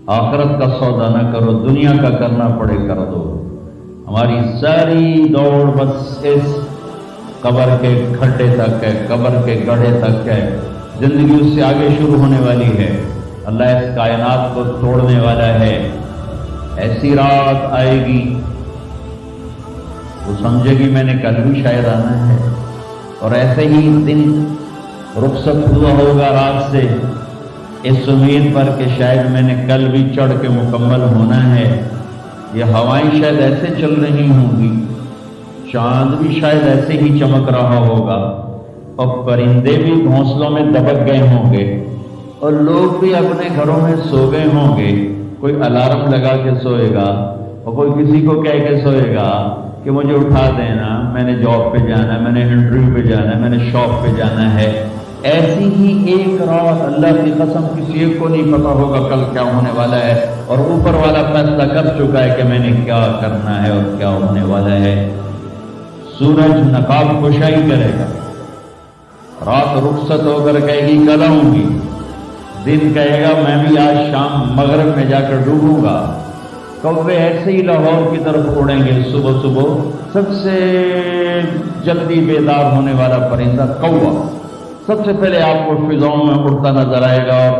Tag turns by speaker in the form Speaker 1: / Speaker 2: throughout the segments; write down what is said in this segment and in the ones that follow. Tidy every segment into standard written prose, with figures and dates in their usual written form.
Speaker 1: آخرت کا سودا نہ کرو، دنیا کا کرنا پڑے کر دو۔ ہماری ساری دوڑ بس اس قبر کے کھڈے تک ہے، قبر کے گڑھے تک ہے، زندگی اس سے آگے شروع ہونے والی ہے۔ اللہ اس کائنات کو توڑنے والا ہے۔ ایسی رات آئے گی وہ سمجھے گی میں نے کل بھی شاید آنا ہے، اور ایسے ہی دن رخصت ہوا ہوگا رات سے اس امید پر کہ شاید میں نے کل بھی چڑھ کے مکمل ہونا ہے۔ یہ ہوائیں شاید ایسے چل رہی ہوں گی، چاند بھی شاید ایسے ہی چمک رہا ہوگا، اور پرندے بھی گھونسلوں میں دبک گئے ہوں گے، اور لوگ بھی اپنے گھروں میں سو گئے ہوں گے۔ کوئی الارم لگا کے سوئے گا اور کوئی کسی کو کہہ کے سوئے گا کہ مجھے اٹھا دینا، میں نے جاب پہ جانا ہے، میں نے انٹرویو پہ جانا ہے، میں نے شاپ پہ جانا ہے۔ ایسی ہی ایک رات اللہ کی قسم کسی ایک کو نہیں پتا ہوگا کل کیا ہونے والا ہے، اور اوپر والا فیصلہ کر چکا ہے کہ میں نے کیا کرنا ہے اور کیا ہونے والا ہے۔ سورج نقاب کشائی کرے گا، رات رخصت ہو کر کہے گی کل آؤں گی، دن کہے گا میں بھی آج شام مغرب میں جا کر ڈوبوں گا۔ کوے ایسے ہی لاہور کی طرف اڑیں گے صبح صبح۔ سب سے جلدی بیدار ہونے والا پرندہ کوا سب سے پہلے آپ کو فضاؤں میں اڑتا نظر آئے گا اور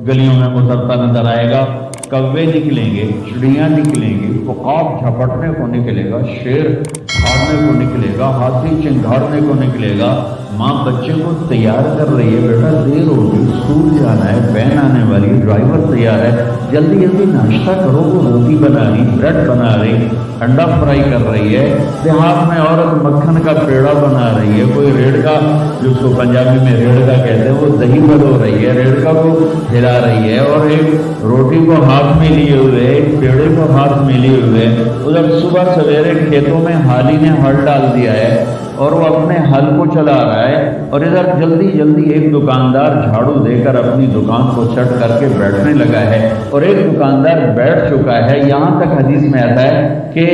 Speaker 1: گلیوں میں اترتا نظر آئے گا۔ کوے نکلیں گے، چڑیاں نکلیں گی، عقاب جھپٹنے کو نکلے گا، شیر بھاگنے کو نکلے گا، ہاتھی چنگھاڑنے کو نکلے گا۔ ماں بچے کو تیار کر رہی ہے، بیٹا دیر ہوگی، اسکول جانا ہے، وین آنے والی ہے، ڈرائیور تیار ہے، جلدی جلدی ناشتہ کرو۔ وہ روٹی بنا رہی، بریڈ بنا رہی، انڈا فرائی کر رہی ہے، دیہات میں عورت مکھن کا پیڑا بنا رہی ہے، کوئی ریڑھ کا، جو اس کو پنجابی میں ریڑھ کا کہتے ہیں، وہ دہی بھگو رہی ہے، ریڑھ کا کو ہلا رہی ہے، اور ایک روٹی کو ہاتھ میں لیے ہوئے، ایک پیڑے کو ہاتھ میں لیے ہوئے ادھر صبح سویرے کھیتوں میں حالی نے ہل ڈال دیا ہے اور وہ اپنے ہل کو چلا رہا ہے، اور ادھر جلدی جلدی ایک دکاندار جھاڑو دے کر اپنی دکان کو چھٹ کر کے بیٹھنے لگا ہے، اور ایک دکاندار بیٹھ چکا ہے۔ یہاں تک حدیث میں آتا ہے کہ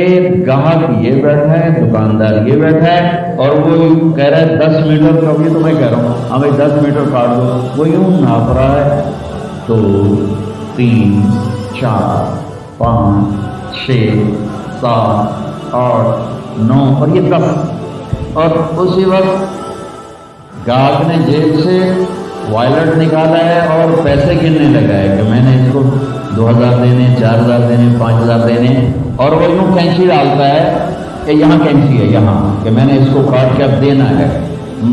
Speaker 1: گاہک یہ بیٹھا ہے، دکاندار یہ بیٹھا ہے، اور وہ کہہ رہا ہے 10 میٹر کا، یہ تو میں کہہ رہا ہوں ہمیں 10 میٹر کاٹ دو، وہ یوں ناپ رہا ہے 2 3 4 5 6 7 8 9 اور یہ 10، اور اسی وقت گاہک نے جیب سے وائلٹ نکالا ہے اور پیسے گننے لگا ہے کہ میں نے اس کو 2000 دینے، 4000 دینے، 5000 دینے، اور وہ یوں کینچی ڈالتا ہے کہ یہاں کینچی ہے یہاں، کہ میں نے اس کو کاٹ کے اب دینا ہے۔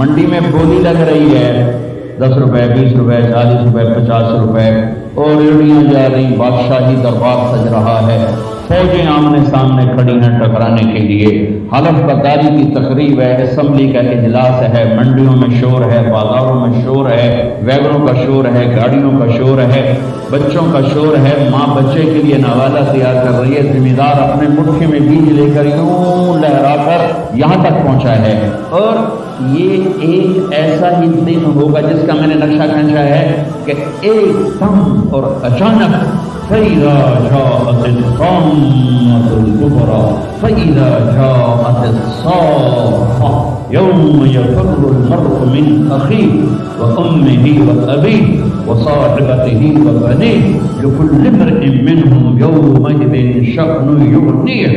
Speaker 1: منڈی میں بولی لگ رہی ہے 10 روپے، 20 روپے، 40 روپے، 50 روپے، اور ریڑیاں جا رہی، بادشاہی دربار سج رہا ہے، فوجیں آمنے سامنے کھڑی ہیں ٹکرانے کے لیے، حلف برداری کی تقریب ہے، اسمبلی کا اجلاس ہے، منڈیوں میں شور ہے، بازاروں میں شور ہے، ویگنوں کا شور ہے، گاڑیوں کا شور ہے، بچوں کا شور ہے، ماں بچے کے لیے نوالہ تیار کر رہی ہے، ذمہ دار اپنے مٹھی میں بیج لے کر یوں لہرا کر یہاں تک پہنچا ہے۔ اور یہ ایک ایسا ہی دن ہوگا جس کا میں نے نقشہ کھینچا ہے کہ ایک دم اور اچانک فَإِذَا جَاءَتِ الطَّامَّةُ الْكُبْرَىٰ فَإِذَا جَاءَتِ الصَّاخَّةُ يَوْمَ يَفِرُّ الْمَرْءُ مِنْ أَخِيهِ وَأُمِّهِ وَأَبِيهِ وَصَاحِبَتِهِ وَبَنِيهِ لِكُلِّ امْرِئٍ مِّنْهُمْ يَوْمَئِذٍ شَأْنٌ يُغْنِيهِ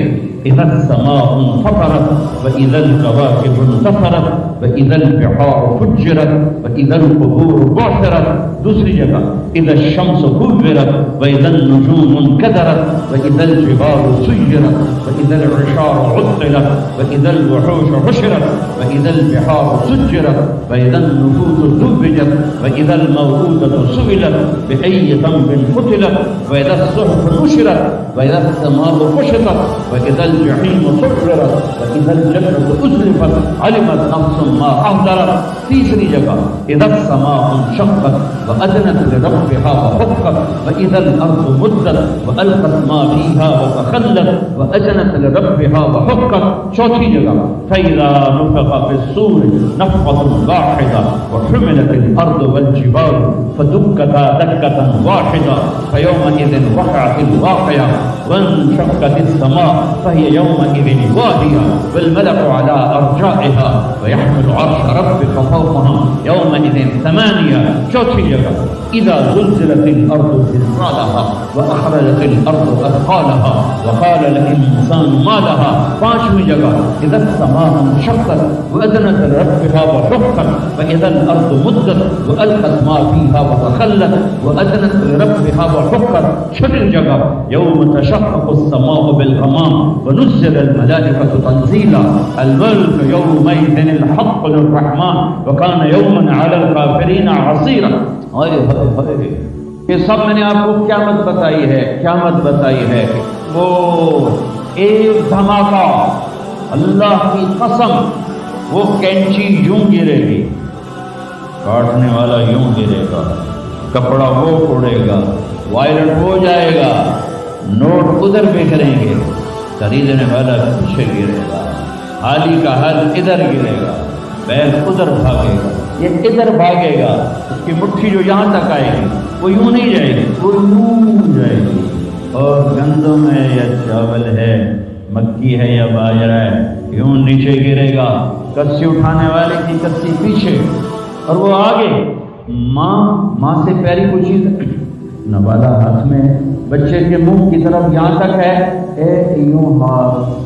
Speaker 1: إِذَا السَّمَاءُ انفطرت وَإِذَا الْكَوَاكِبُ انتثرت وَإِذَا الْبِحَارُ فُجِّرَتْ وَإِذَا الْقُبُورُ بُعْثِرَتْ۔ دوسری جگہ إِذَا الشَّمْسُ كُوِّرَتْ وَإِذَا النُّجُومُ انكدرت وَإِذَا الْجِبَالُ سُيِّرَتْ وَإِذَا الْعِشَارُ عُطِّلَتْ وَإِذَا الْوُحُوشُ حُشِرَتْ وَإِذَا الْبِحَارُ سُجِّرَتْ وَإِذَا النُّفُوسُ زُوِّجَتْ وَإِذَا الْمَوْءُودَةُ سُئِلَتْ بِأَيِّ ذَنبٍ قُتِلَتْ وَإِذَا الصُّحُفُ نُشِرَتْ وَإِذَا السَّمَاءُ كُشِطَتْ وَإِذَا الْجَحِيمُ سُعِّرَتْ وَإِذَا الْجَنَّةُ أُزْلِفَتْ عَلِمَتْ نَفْسٌ مَّا أَحْضَرَتْ۔ تیسری جگہ إِذَا السَّمَاءُ انشَقَّتْ وَأَذِنَتْ لِرَبِّهَا وَحُقَّتْ وَإِذَا الْأَرْضُ مُدَّتْ وَأَلْقَتْ مَا فِيهَا وتخلت وأذنت لربها وحقت. چوتھی جگہ فإذا نفخ في الصور نفخة واحدة وحملت الأرض والجبال فدكتا دكة واحدة فيومئذ وقعت الواقعة وانشقت السماء فهي يومئذ واهية والملك على أرجائها ويحمل عرش ربك فوقهم يومئذ ثمانية. چوتھی جگہ إذا زلزلت الأرض زلزالها وأخرجت الأرض أثقالها وقال الإنسان ما لها. پانچویں جگہ إذا السماء انشقت وأذنت لربها وحقت فإذا الأرض مدت وألقت ما فيها وتخلت وأذنت لربها وحقت. چھٹی جگہ يوم تشقق السماء بالغمام ونزل الملائكة تنزيلا الملك يومئذ الحق للرحمن وكان يوما على الكافرين عصيرا. یہ سب میں نے آپ کو قیامت بتائی ہے. قیامت بتائی ہے وہ ایک دھماکہ، اللہ کی قسم وہ کینچی یوں گرے گی، کاٹنے والا یوں گرے گا، کپڑا وہ اڑے گا، وائلٹ ہو جائے گا، نوٹ ادھر بکھریں گے، خریدنے والا پیچھے گرے گا، حالی کا حال ادھر گرے گا، بیل ادھر بھاگے گا، یہ ادھر بھاگے گا، اس کی مٹھی جو یہاں تک آئے گی وہ یوں نہیں جائے گی، وہ یوں جائے گی. اور گندم ہے یا چاول ہے، مکی ہے یا باجرہ ہے، یوں نیچے گرے گا، کسی اٹھانے والے کی کسی پیچھے اور وہ آگے. ماں سے پیاری کوئی چیز نوالا ہاتھ میں، بچے کے منہ کی طرف یہاں تک ہے، یوں ہاتھ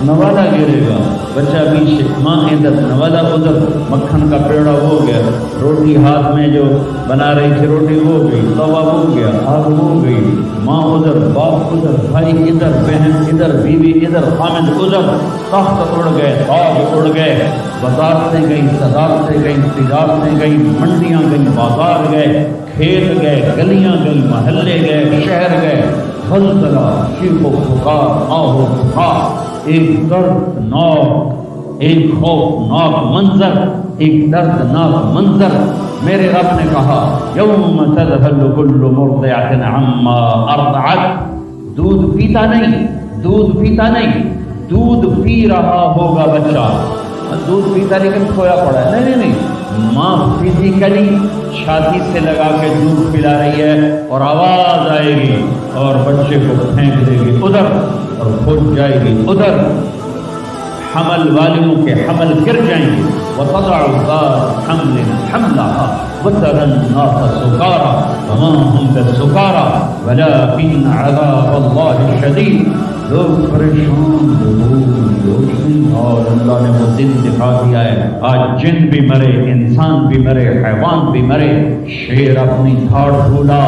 Speaker 1: نوالا گرے گا، بچہ پیچھے، ماں ادھر، نوالا ادھر، مکھن کا پیڑا ہو گیا، روٹی ہاتھ میں جو بنا رہی تھی روٹی ہو گئی، توا ہو گیا، آگ ہو گئی، ماں ادھر، باپ ادھر، بھائی ادھر، بہن ادھر، بیوی ادھر، خامد ادھر، تخت اڑ گئے، باغ اڑ گئے، وزارتیں گئیں، صدارتیں گئیں، تجارتیں گئیں، منڈیاں گئیں، بازار گئے، کھیت گئے، گلیاں گئیں، محلے گئے، شہر گئے. زلزلہ، چیخ و پکار، آہ و بخار، ایک دردناک، ایک خوفناک منظر، ایک دردناک منظر. میرے رب نے کہا یوم تذہل کل مرضعۃ عما ارضعت. دودھ پیتا نہیں، دودھ پیتا نہیں، دودھ پی رہا ہوگا بچہ، دودھ پیتا لیکن کھویا پڑا ہے، نہیں نہیں، ماں فزیکلی چھاتی سے لگا کے دودھ پلا رہی ہے اور آواز آئے گی اور بچے کو پھینک دے گی ادھر اور کھود جائے گی ادھر. حمل والوں کے حمل گر جائیں گے. وَتَضَعُ ذَاتُ حَمْلٍ حَمْلَهَا وَتَرَى النَّاسَ سُكَارَىٰ وَمَا هُمْ بِسُكَارَىٰ وَلَٰكِنَّ عَذَابَ اللَّهِ شَدِيدٌ. لوگ پریشان روشنی، اور اللہ نے وہ دن دکھا دیا ہے. آج جن بھی مرے، انسان بھی مرے، حیوان بھی مرے. شیر اپنی دھاڑ بھولا،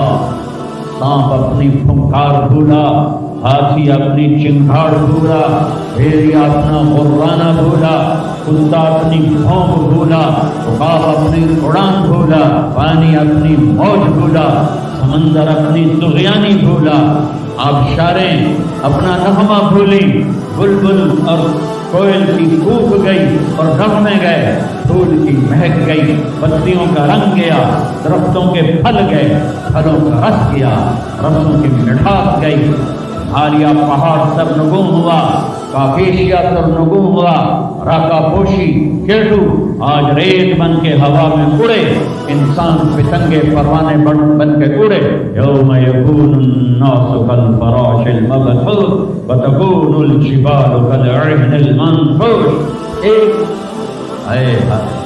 Speaker 1: سانپ اپنی پھنکار بھولا، ہاتھی اپنی چنگھاڑ بھولا، بھیڑیا اپنا غرانہ بھولا، کتا اپنی بھونک بھولا، عقاب اپنی اڑان بھولا، پانی اپنی موج بھولا، سمندر اپنی طغیانی بھولا، آبشاریں اپنا نغمہ بھولیں، بلبل اور کوئل کی کوک گئی اور نغمے گئے، پھول کی مہک گئی، پتیوں کا رنگ گیا، درختوں کے پھل گئے، پھلوں کا رس گیا، رسوں کی مٹھاس گئی. حالیہ پہاڑ سب نگوں ہوا، کاکیشیا سب نگوں ہوا، راکا پوشی کیٹو آج ریت بن کے ہوا میں اڑے، انسان پتنگے پروانے بن کے اڑے. یوم یکون الناس کالفراش المبثوث وتکون الجبال کالعہن المنفوش. ایک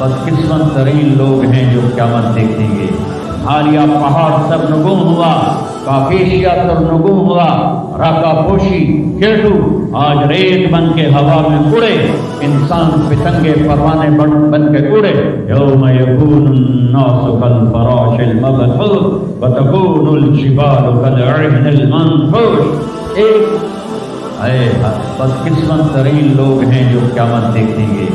Speaker 1: بدقسمت ترین لوگ ہیں جو قیامت دیکھیں گے. حالیہ پہاڑ سب نگوں ہوا، کاکیشیا سب نگوں ہوا، راکا پوشی کیٹو آج ریت بن کے ہوا میں اڑے، انسان پتنگے پروانے بن کے اڑے. یوم یکون الناس کالفراش المبثوث وتکون الجبال کالعہن المنفوش. ایک بدقسمت ترین لوگ ہیں جو قیامت دیکھیں گے.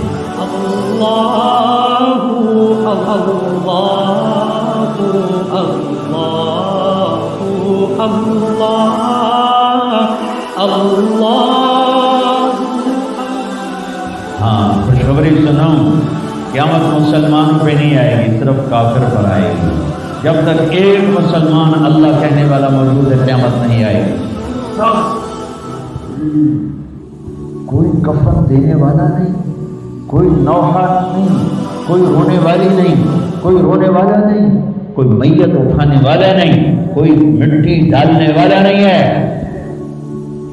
Speaker 1: ہاں، خوشخبری سناؤں، قیامت مسلمانوں پہ نہیں آئے گی، صرف کافر پر آئے گی. جب تک ایک مسلمان اللہ کہنے والا موجود ہے قیامت نہیں آئے گی. کوئی کفن دینے والا نہیں, کوئی نوحات نہیں, کوئی رونے والی نہیں, کوئی رونے والا نہیں, کوئی میت اٹھانے والا نہیں, کوئی مٹی ڈالنے والا نہیں ہے.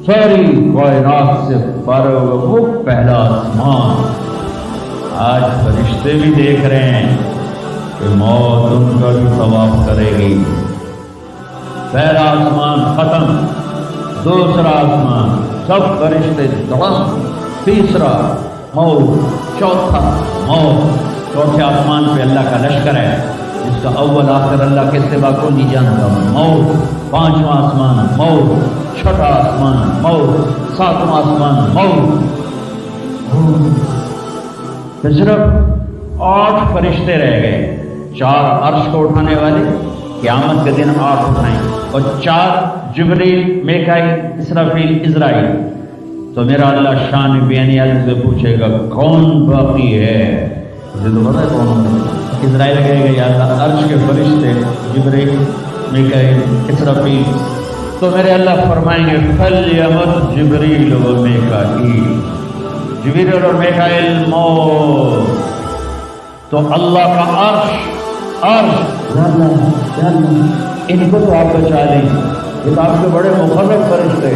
Speaker 1: ساری کائنات سے فارغ وہ پہلا آسمان. آج فرشتے بھی دیکھ رہے ہیں کہ موت ان کا بھی طواف کرے گی. پہلا آسمان ختم, دوسرا آسمان سب فرشتے دڑم, تیسرا موت, چوتھا موت. چوتھے آسمان پہ اللہ کا لشکر ہے جس کا اول آخر اللہ کے سوا کو نہیں جانتا. موت. پانچواں آسمان موت, چھٹا آسمان موت, ساتواں آسمان موت. تو صرف 8 فرشتے رہ گئے. 4 عرش کو اٹھانے والے قیامت کے دن 8 اٹھائیں, اور 4 جبریل, میکائیل, اسرافیل, عزرائیل. تو میرا اللہ شان بیانی عالم سے پوچھے گا کون باقی ہے؟ مجھے تو پتا ہے کون ہے. اسرائیل کہے گا یا اللہ عرش کے فرشتے جبریل, میکائیل, اسرافیل. تو میرے اللہ فرمائیں گے فلیمت جبریل و میکائیل, جبریل اور میکائیل موت. تو اللہ کا عرش ان کو تو آپ بچا لیں, یہ تو آپ کے بڑے مقرب فرشتے.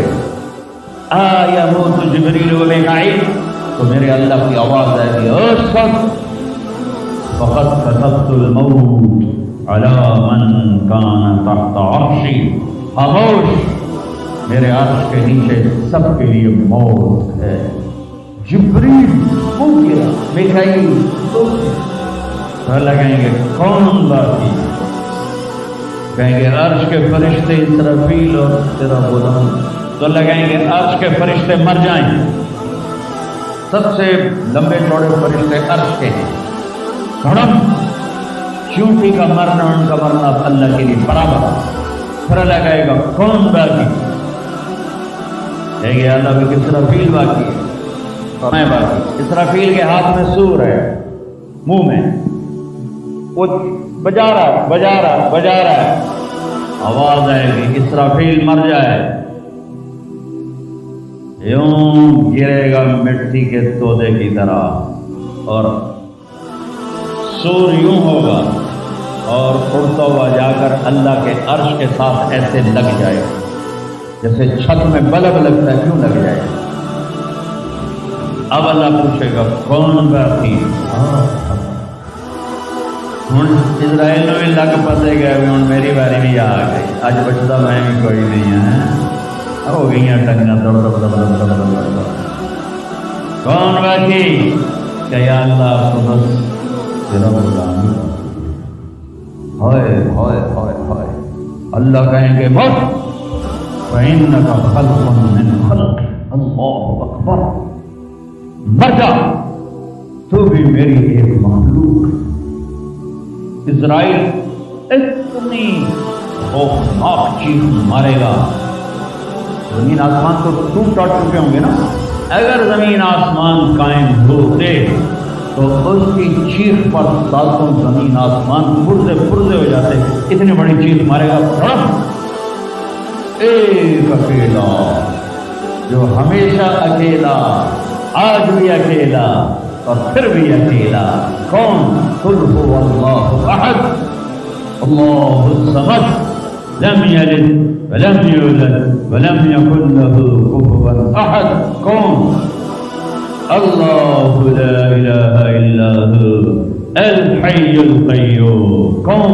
Speaker 1: یا موت جبریل و میکائیل. تو میرے اللہ کی آواز آئے گی اصف فقد كتبت الموت على من كان تحت عرشی. خاموش, میرے عرش کے نیچے سب کے لیے موت ہے. جبریل ہو گیا, میکائیل تو لگائیں گے کون باقی؟ کہیں گے عرش کے فرشتے اسرافیل اور تیرا غلام. تو لگائیں گے عرش کے فرشتے مر جائیں. سب سے لمبے چوڑے فرشتے عرش کے ہیں. دھڑم چونٹی کا مرنا ان کا مرنا اللہ کے لیے برابر. پھر لگائے گا کون باقی؟ کہیں گے اللہ بھی اسرافیل باقی ہے, میں باقی. اسرافیل کے ہاتھ میں سور ہے, منہ میں وہ بجا رہا ہے. آواز آئے گی اسرافیل مر جائے, یوں گرے گا مٹی کے تودے کی طرح, اور سور یوں ہوگا اور اڑتا ہوا جا کر اللہ کے عرش کے ساتھ ایسے لگ جائے جیسے چھت میں بلب لگتا ہے, کیوں لگ جائے. اب اللہ پوچھے گا کون باقی؟ ہوں اسرائیل بھی لگ پتے گئے, ہوں میری باری بھی آ گئی. اج بچتا میں بھی کوئی نہیں ہے, ہو گئی ٹنگا کون باقی؟ کہ یا اللہ تو بس تیرا بردان. ہائے ہائے ہائے ہائے. اللہ کہیں گے بس فإنك خلق من خلق. اللہ اکبر, مر جا, تو بھی میری ایک مخلوق. اسرائیل اتنی خوفناک چیخ مارے گا, زمین آسمان تو ٹوٹ ٹوٹ چکے ہوں گے نا. اگر زمین آسمان قائم ہوتے تو اس کی چیخ پر ساتوں زمین آسمان پرزے ہو جاتے. اتنی بڑی چیخ مارے گا. ایک اکیلا جو ہمیشہ اکیلا, آج بھی اکیلا اور پھر بھی اکیلا. کون؟ قل هو اللہ احد اللہ الصمد لم یلد ولم یولد ولم یکن له کفوا احد. کون؟ اللہ لا الہ الا هو الحی القیوم. کون؟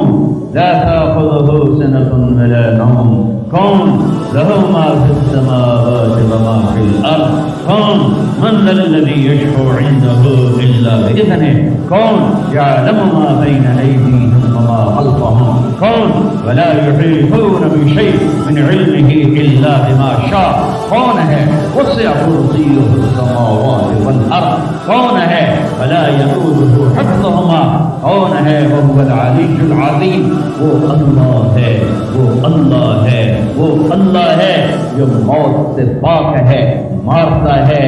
Speaker 1: لا تأخذه سنة ولا نوم. کون؟ له ما في السماوات وما في الأرض. کون؟ من ذا الذي يشفع عنده إلا بإذنه. کون؟ يعلم ما بين أيديهم وما خلفهم. کون؟ ولا يحيطون بشيء من علمه إلا بما شاء. کون ہے؟ وسع كرسيه السماوات والأرض. کون ہے؟ ولا يؤوده حفظهما. کون ہے؟ وهو العلي العظيم. وہ اللہ ہے, وہ اللہ ہے, وہ اللہ ہے جو موت سے پاک ہے, مارتا ہے,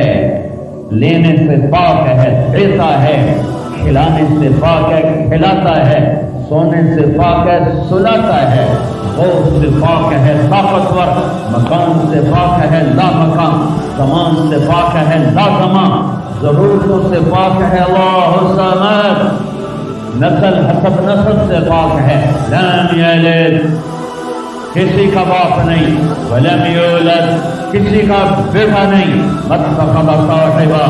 Speaker 1: لینے سے پاک ہے, دیتا ہے, کھلانے سے پاک ہے, کھلاتا ہے, سونے سے پاک ہے سلاتا ہے، غور سے پاک ہے طاقتور، مکان سے پاک ہے لا مکان، زمان سے پاک ہے لا زمان، ضرورتوں سے پاک ہے اللہ الصمد، نسل حسب نسل سے پاک ہے، لم یلد کسی کا باپ نہیں، ولم یولد کسی کا بیٹا نہیں، متخذ صاحبہ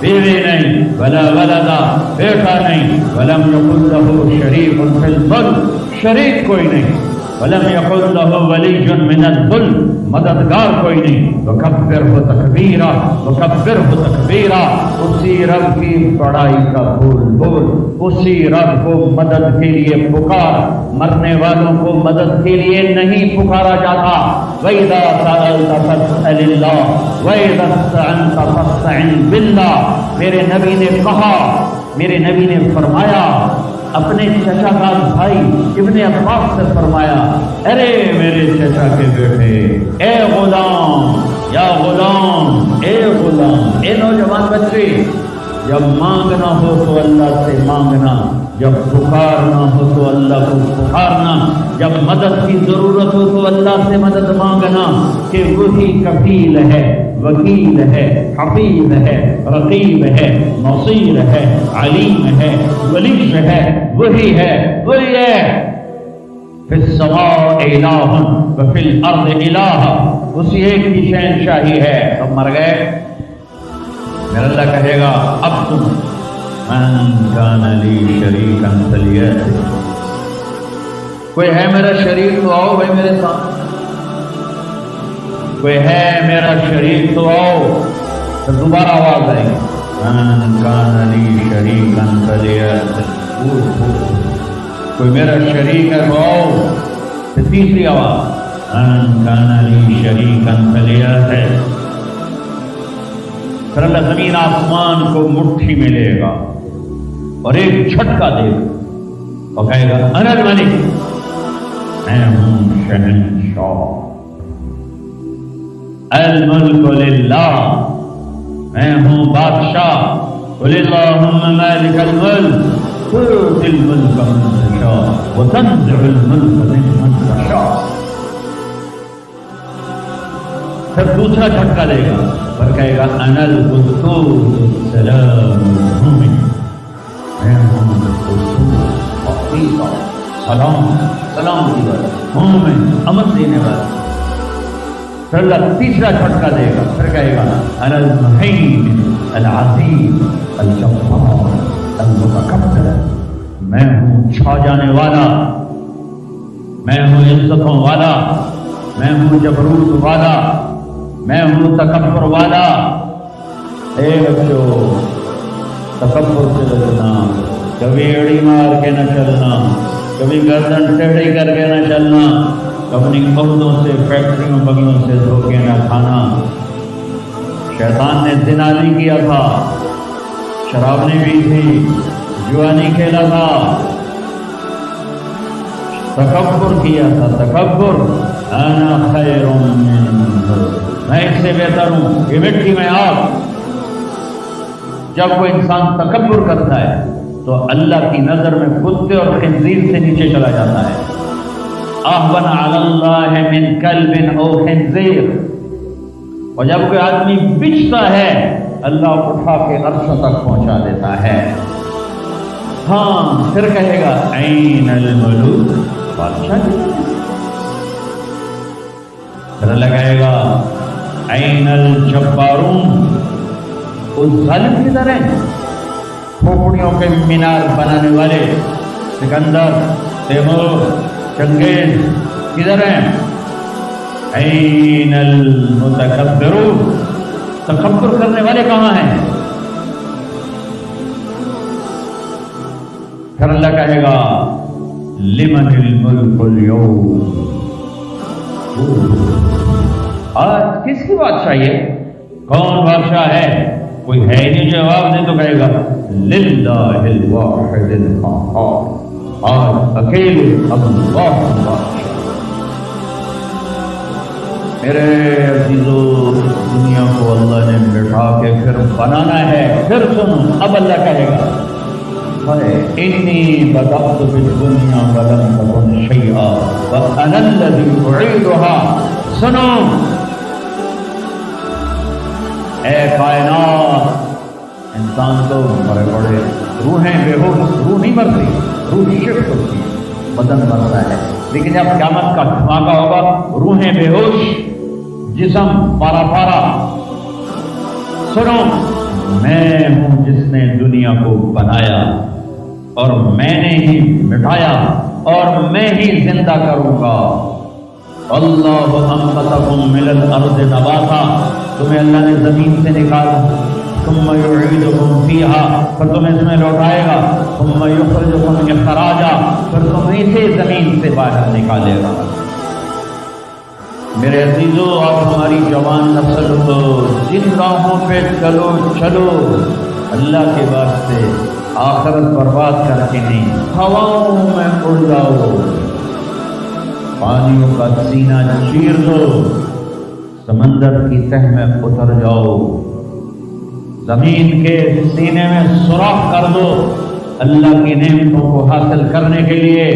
Speaker 1: بیوی نہیں، ولا ولدا بیٹا نہیں، ولم یکن لہ شریک فی الملک شریک کوئی نہیں، ولم یکن لہ ولی من الذل مددگار کوئی نہیں، وکبرہ تکبیرا وکبرہ تکبیرا، اسی رب کی بڑائی کا بول بول، اسی رب کو مدد کے لیے پکار، مرنے والوں کو مدد کے لیے نہیں پکارا جاتا۔ وَإِذَا سَأَلْتَ فَاسْأَلِ اللَّهَ وَإِذَا اسْتَعَنْتَ فَاسْتَعِنْ بِاللَّهِ۔ میرے نبی نے کہا، میرے نبی نے فرمایا، اپنے چچا کا بھائی ابن عباس سے فرمایا، ارے میرے چچا کے بیٹے، اے غلام، یا غلام، اے غلام، اے نوجوان بچے، جب مانگنا ہو تو اللہ سے مانگنا، جب پکارنا ہو تو اللہ کو پکارنا، جب مدد کی ضرورت ہو تو اللہ سے مدد مانگنا، کہ وہی کفیل ہے، وکیل ہے، حفیظ ہے، رقیب ہے، نصیر ہے، علیم ہے، ولی ہے، وہی ہے، وہی ہے۔ فی السماء الہ وفی الارض الہ، اسی ایک کی شہنشاہی ہے۔ سب مر گئے، میرا اللہ کہے گا اب تم من کان لی شریکا فلیأت، کوئی ہے میرا شریک تو آؤ بھائی میرے ساتھ، کوئی ہے میرا شریک تو آؤ۔ پھر دوبارہ آواز آئے گی، من کان لی شریکا فلیأت، کوئی میرا شریک ہے تو آؤ۔ پھر تیسری آواز، من کان لی شریکا فلیأت۔ پھر اللہ زمین آسمان کو مٹھی میں لے گا اور ایک جھٹکا دے گا اور کہے گا انا الملک، میں ہوں شہنشاہ، الملک للہ، میں ہوں بادشاہ، قل اللہم مالک الملک تؤتی الملک من تشاء وتنزع الملک ممن تشاء۔ پھر دوسرا جھٹکا دے گا اور کہے گا انا القدوس السلام المؤمن، میں ہوں القدوس حقیقہ سلام، سلام کی بات، مومن امن دینے والا۔ پھر اللہ تیسرا جھٹکا دے گا، پھر کہے گا انا المہیمن العزیز الجبار المتکبر، میں ہوں چھا جانے والا، میں ہوں عزتوں والا، میں ہوں جبروت والا، میں ہوں تکبر والا۔ اے بچوں، تکبر سے بچنا، کبھی ایڑی مار کے نہ چلنا، کبھی گردن ٹیڑھی کر کے نہ چلنا، اپنی عہدوں سے، فیکٹریوں بگیوں سے دھوکے نہ کھانا۔ شیطان نے زنا نہیں کیا تھا، شراب نہیں پی تھی، جوا نہیں کھیلا تھا، تکبر کیا تھا، تکبر۔ انا خیر منہ، میں اس سے بہتر ہوں، یہ مٹی میں آگ۔ جب کوئی انسان تکبر کرتا ہے تو اللہ کی نظر میں کتے اور خنزیر سے نیچے چلا جاتا ہے۔ اہون علی اللہ من کلب او خنزیر، اور جب کوئی آدمی بچتا ہے اللہ اٹھا کے عرش تک پہنچا دیتا ہے۔ ہاں پھر کہے گا این الملوک، بادشاہ پھر اللہ کہے گا این الجبارون، اس ظالم کدھر ہیں؟ کھوپڑیوں کے مینار بنانے والے سکندر، تیمور، چنگیز کدھر ہیں؟ این المتکبرون، تکبر کرنے والے کہاں ہیں؟ پھر اللہ کہے گا لمن الملک اليوم، آج کس کی بادشاہی ہے؟ کون بادشاہ ہے؟ کوئی ہے ہی نہیں، جواب دے تو کہے گا للہ الواحد القہار، آج اکیلے اللہ بادشاہ۔ میرے عزیزو، دنیا کو اللہ نے بٹھا کے پھر بنانا ہے۔ پھر سنو، اب اللہ کہے گا انی بدأت بالدنیا ولم تکن شیئا وانا الذی اعیدها. سنو اے کائنات، انسان تو مرے پڑے، روحیں بے ہوش، روح نہیں مرتی، روح شفٹ ہوتی ہے، بدن مرتا ہے، لیکن جب قیامت کا دھماکہ ہوگا روحیں بے ہوش، جسم پارا پارا. سنو، میں ہوں جس نے دنیا کو بنایا اور میں نے ہی مٹایا اور میں ہی زندہ کروں گا. اللہ انبتکم من الارض نباتا، تمہیں اللہ نے زمین سے نکالا، ثم یعیدکم فیہا، پھر تمہیں اس میں لوٹائے گا، ثم یخرجکم اخراجا، پھر تمہیں اسے زمین سے باہر نکالے گا. میرے عزیزو، آپ ہماری جوان نسل کو جن راہوں پہ چلو چلو، اللہ کے واسطے آخرت برباد کر کے نہیں، ہواؤں میں اڑ جاؤ، پانیوں کا سینہ چیر دو، سمندر کی تہ میں اتر جاؤ، زمین کے سینے میں سوراخ کر دو، اللہ کی نعمتوں کو حاصل کرنے کے لیے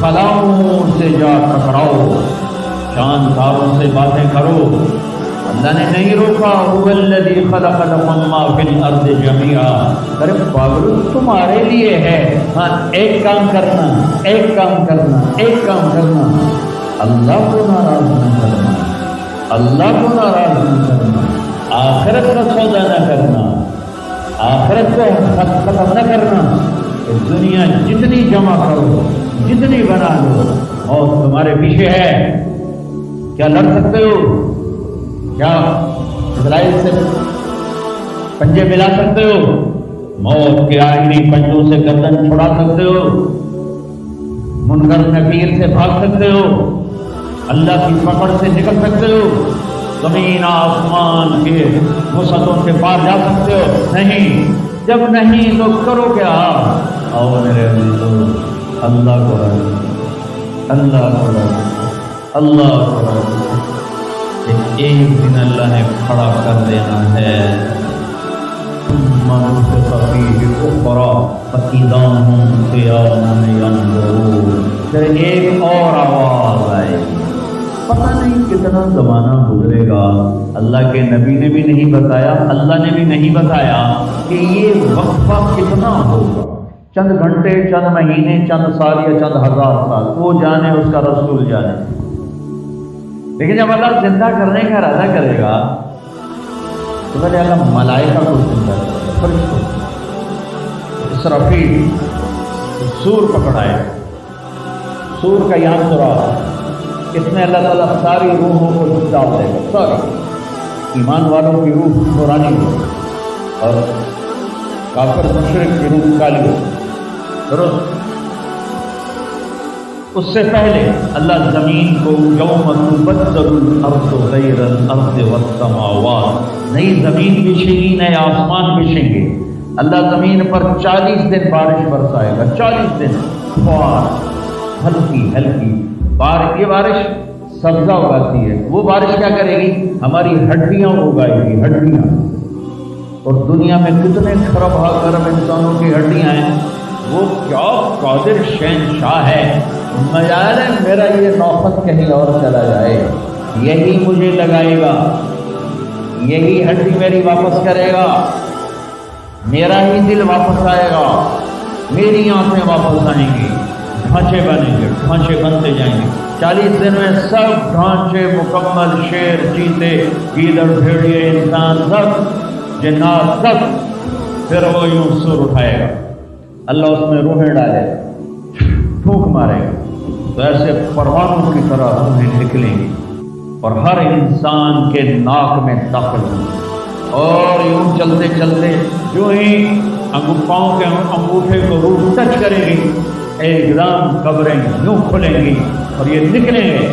Speaker 1: خلاؤں سے جا ٹکراؤ، چاند تاروں سے باتیں کرو. اللہ نے نہیں روکا، هو الذی خلق لکم ما فی الارض جمیعا. ارے پاگلو، تمہارے لیے ہے، ہاں ایک کام کرنا، ایک کام کرنا، ایک کام کرنا، اللہ کو ناراض نہ کرنا، اللہ کو ناراض نہ کرنا، آخرت کا سودا نہ کرنا، آخرت کو ختم نہ کرنا. دنیا جتنی جمع کرو، جتنی بنا لو، اور تمہارے پیچھے ہے. کیا لڑ سکتے ہو؟ کیا اسرائیل سے پنجے ملا سکتے ہو؟ موت کے آخری پنجوں سے گردن چھڑا سکتے ہو؟ منکر نکیر سے بھاگ سکتے ہو؟ اللہ کی پکڑ سے نکل سکتے ہو؟ زمین آسمان کے وسعتوں سے پار جا سکتے ہو؟ نہیں. جب نہیں تو کرو کیا؟ اور میرے عزیزو، اللہ کو راضی، اللہ کو راضی، اللہ کو راضی کہ ایک دن اللہ نے کھڑا کر دینا ہے. ثم نفخ فیہ اخری فاذا ہم قیام ینظرون. پھر ایک اور آواز آئے گی. پتہ نہیں کتنا زمانہ گزرے گا، اللہ کے نبی نے بھی نہیں بتایا، اللہ نے بھی نہیں بتایا کہ یہ وقفہ کتنا ہوگا. چند گھنٹے، چند مہینے، چند سال یا چند ہزار سال، وہ جانے، اس کا رسول جانے. لیکن جب اللہ زندہ کرنے کا ارادہ کرے گا تو پہلے اللہ ملائکہ کو زندہ کرے گا، فرشتوں، اسرافیل سور پکڑائے، سور کا یہاں سراغ، اس میں اللہ تعالیٰ ساری روحوں کو ڈال دے گا، ساری ایمان والوں کی روح نورانی ہو اور کافر مشرک کی روح کالی ہو. درست. اس سے پہلے اللہ زمین کو یوم تبدل الارض غیر الارض والسماوات، نئی زمین بچھے گی، نئے آسمان بچھیں گے. اللہ زمین پر 40 دن بارش برسائے گا، 40 دن فوار، ہلکی ہلکی بارش. یہ بارش سبزہ اگاتی ہے، وہ بارش کیا کرے گی؟ ہماری ہڈیاں اگائے گی، ہڈیاں. اور دنیا میں کتنے خراب خراب انسانوں کی ہڈیاں ہیں، وہ کیا قادر شہنشاہ ہے. مجال ہے میرا یہ نوخت کہیں اور چلا جائے، یہی مجھے لگائے گا، یہی ہڈی میری واپس کرے گا، میرا ہی دل واپس آئے گا، میری آنکھیں واپس آئیں گی، ڈھانچے بنیں گے، ڈھانچے بنتے جائیں گے. 40 دن میں سب ڈھانچے مکمل، شیر، چیتے، گیدڑ، بھیڑیے، انسان، سب جنات، سب. پھر وہ یوں سر اٹھائے گا، اللہ اس میں روحیں ڈالے گا، پھونک مارے گا، تو ایسے پروانوں کی طرح روحیں نکلیں گی اور ہر انسان کے ناک میں داخل ہوں گی. اور یوں چلتے چلتے جو ہی پاؤں کے انگوٹھے کو روح ٹچ کرے گی، ایک دم قبریں یوں کھلیں گی اور یہ نکلیں گے.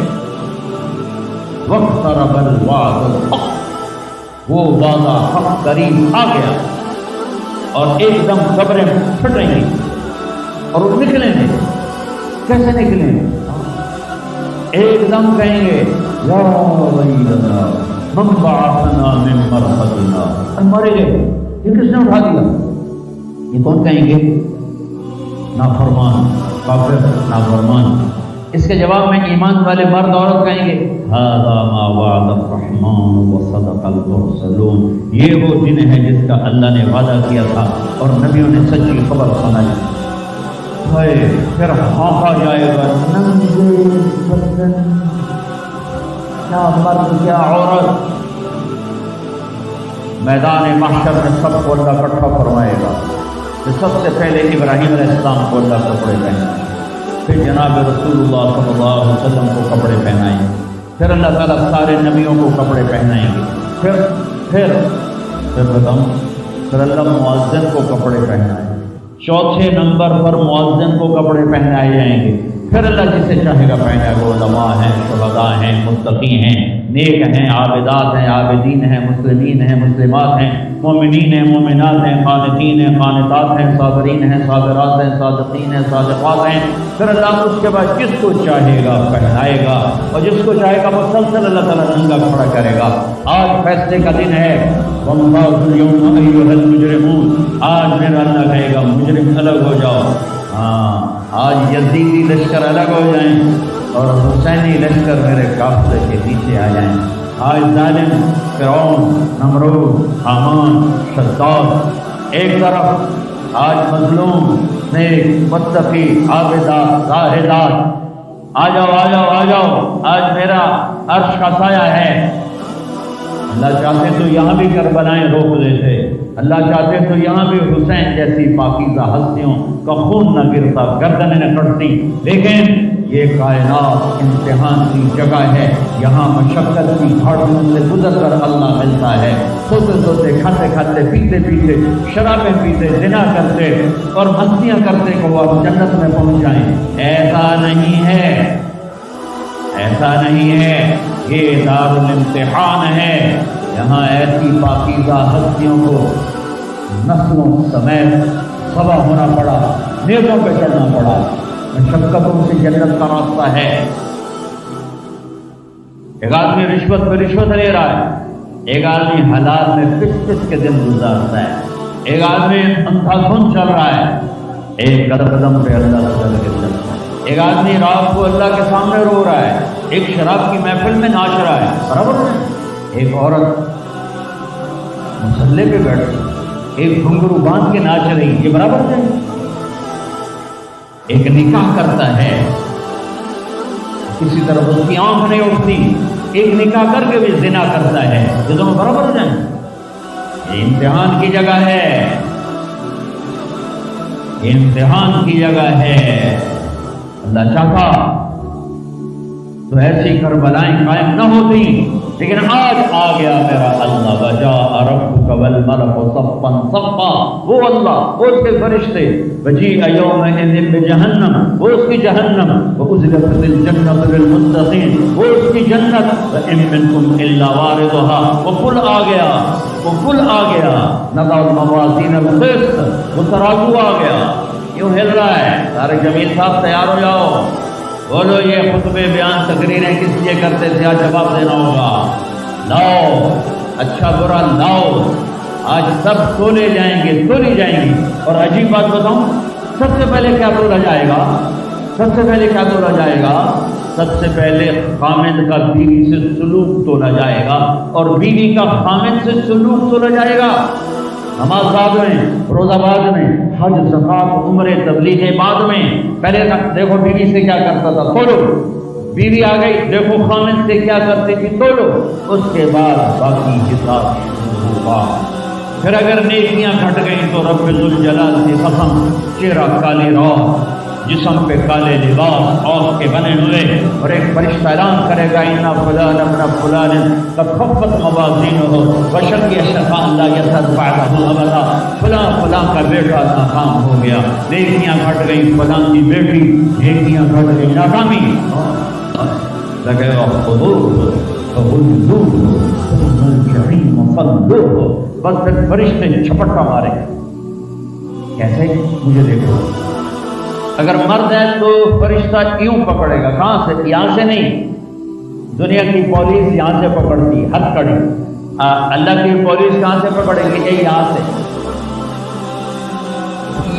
Speaker 1: واقترب الوعد الحق، وہ وعدہ حق قریب آ گیا، اور ایک دم قبریں پھٹیں گی اور وہ نکلیں گے. کیسے نکلیں گے؟ ایک دم کہیں گے یا ویلنا من بعثنا من مرقدنا. مرے گئے، یہ کس نے اٹھا دیا؟ یہ کون کہیں گے؟ نافرمان، کافر، نافرمان۔ اس کے جواب میں ایمان والے مرد عورت کہیں گے ھذا ما وعد الرحمن وصدق المرسلون، یہ وہ دن ہے جس کا اللہ نے وعدہ کیا تھا اور نبیوں نے سچی خبر سنائی۔ پھر ہانکا جائے گا، کیا مرد کیا عورت، میدان محشر میں سب کو اللہ اکٹھا فرمائے گا۔ تو سب سے پہلے ابراہیم علیہ السلام کو اللہ کپڑے پہنائے، پھر جناب رسول اللہ صلی اللہ علیہ وسلم کو کپڑے پہنائیں، پھر اللہ تعالیٰ سارے نبیوں کو کپڑے پہنائیں گے، پھر بتاؤں، پھر اللہ مؤذن کو کپڑے پہنائیں، چوتھے نمبر پر مؤذن کو کپڑے پہنائے جائیں گے، پھر اللہ جسے چاہے گا پہنائے گا۔ علماء ہیں، شہداء ہیں، متقی ہیں، نیک ہیں، عابدات ہیں، عابدین ہیں، مسلمین ہیں، مسلمات ہیں، مومنین ہیں، مومنات ہیں، قانتین ہیں، قانتات ہیں، صابرین ہیں، صابرات ہیں، صادقین ہیں، صادقات ہیں۔ پھر اللہ اس کے بعد جس کو چاہے گا پہنائے گا اور جس کو چاہے گا مسلسل اللہ تعالیٰ ننگا کھڑا کرے گا۔ آج فیصلے کا دن ہے، وَامْتَازُوا الْيَوْمَ أَيُّهَا الْمُجْرِمُونَ، آج میرا اللہ کہے گا مجرم الگ ہو جاؤ۔ آج یزیدی لشکر الگ ہو جائیں اور حسینی لشکر میرے قافلے کے نیچے آ جائیں۔ آج ظالم فرعون، نمرود، حامان، شداد ایک طرف، آج مظلوم، نیک، متقی، عابدات، زاہدات، آ جاؤ آ جاؤ آ جاؤ، آج میرا عرش کا سایہ ہے۔ اللہ چاہتے تو یہاں بھی کربلائیں روک دیتے، اللہ چاہتے تو یہاں بھی حسین جیسی پاکیزہ ہستیوں کا خون نہ گرتا، گردنیں نہ کٹتی، لیکن یہ کائنات امتحان کی جگہ ہے، یہاں مشقت کی گھاٹیوں سے گزر کر اللہ ملتا ہے۔ سوتے سوتے، کھاتے کھاتے، پیتے پیتے، شرابیں پیتے، زنا کرتے اور مستیاں کرتے کو آپ جنت میں پہنچ جائیں، ایسا نہیں ہے، ایسا نہیں ہے۔ یہ دارالامتحان ہے، یہاں ایسی پاکیزہ ہستیوں کو نسلوں سمیت سبا ہونا پڑا، نیزوں پہ چڑھنا پڑا، مشقتوں سے جنت کا راستہ ہے۔ ایک آدمی رشوت پہ رشوت لے رہا ہے، ایک آدمی حلال میں پس پس کے دن گزارتا ہے، ایک آدمی اندھا دھن چل رہا ہے، ایک قدم پہ اللہ چل کے چلتا ہے، ایک آدمی رات کو اللہ کے سامنے رو رہا ہے، ایک شراب کی محفل میں ناچ رہا ہے، برابر ہے۔ ایک عورت مصلے پہ بیٹھی، ایک گھنگرو باندھ کے ناچ رہی، یہ برابر ہے۔ ایک نکاح کرتا ہے، کسی طرح اس کی آنکھ نہیں اٹھتی، ایک نکاح کر کے بھی زنا کرتا ہے، یہ دونوں برابر ہیں۔ یہ امتحان کی جگہ ہے، یہ امتحان کی جگہ ہے۔ اللہ چاہتا تو ایسی کربلائیں قائم نہ ہوتی، لیکن آج آ گیا میرا اللہ، وجاء ربک والملک صفا صفا، وہ اللہ، وہ اس کے فرشتے، وجیء یومئذ بجہنم، وہ اس کی جہنم، وازلفت الجنۃ للمتقین، وہ اس کی جنت، وان منکم الا واردها، وہ پل آ گیا، وہ پل آ گیا، نضع الموازین القسط، وہ ترازو آ گیا، یوں ہل رہا ہے۔ سارے جمیل صاحب تیار ہو جاؤ، بولو یہ خطبے بیان تقریریں کس لیے کرتے تھے، آج جواب دینا ہوگا۔ لاؤ اچھا برا لاؤ، آج سب تولے جائیں گے، تولی جائیں گی۔ اور عجیب بات بتاؤں، سب سے پہلے کیا تولا جائے گا؟ سب سے پہلے کیا تولا جائے گا؟ سب سے پہلے خامد کا بیوی سے سلوک تولا جائے گا، اور بیوی کا خامد سے سلوک تولا جائے گا۔ نماز بعد میں، روزہ بعد میں، حج، زکات، عمرے، تبلیغ بعد میں۔ پہلے دیکھو بیوی سے کیا کرتا تھا، تولو، بیوی آ گئی، دیکھو خامد سے کیا کرتی تھی، تولو، اس کے بعد باقی حساب شروع ہوگا۔ پھر اگر نیکیاں گھٹ گئیں تو رب ذوالجلال کی قسم، چہرہ کالے راہ، جسم پہ کالے لباس اور کے بنے ہوئے، اور ایک فرشتہ اعلان کرے گا اِنَّ فُلَانًا ابْنَ فُلَانٍ قَدْ خَفَّتْ مَوَازِينُهُ وَشَقِيَ شَقَاءً لَا يَسْعَدُ بَعْدَهُ أَبَدًا، فلاں کا بیٹا ناکام ہو گیا، نیکیاں گھٹ گئی، فلاں کی بیٹی نیکیاں گھٹ گئی، ناکامی لگے گا، خُذُوهُ فَغُلُّوهُ ثُمَّ الْجَحِيمَ صَلُّوهُ، بس پھر فرشتے چھپٹا مارے، کیسے؟ مجھے دیکھو، اگر مرد ہے تو فرشتہ یوں پکڑے گا، کہاں سے؟ یہاں سے نہیں، دنیا کی پولیس یہاں سے پکڑتی، ہتھ کڑی، اللہ کی پولیس کہاں سے پکڑے گی؟ یہاں سے،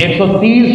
Speaker 1: 130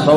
Speaker 1: 100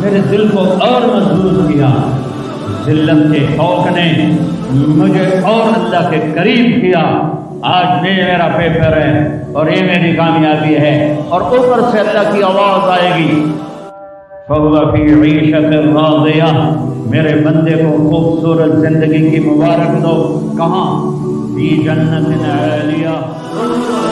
Speaker 1: میرے دل کو اور مضبوط کیا، ذلت کے خوف نے مجھے اور اللہ کے قریب کیا۔ آج یہ میرا پیپر ہے اور یہ میری کامیابی ہے، اور اوپر سے اللہ کی آواز آئے گی فَهُوَ فِي عِيشَةٍ رَاضِيَةٍ، میرے بندے کو خوبصورت زندگی کی مبارک دو۔ کہاں؟ فِي جَنَّةٍ عَالِيَةٍ،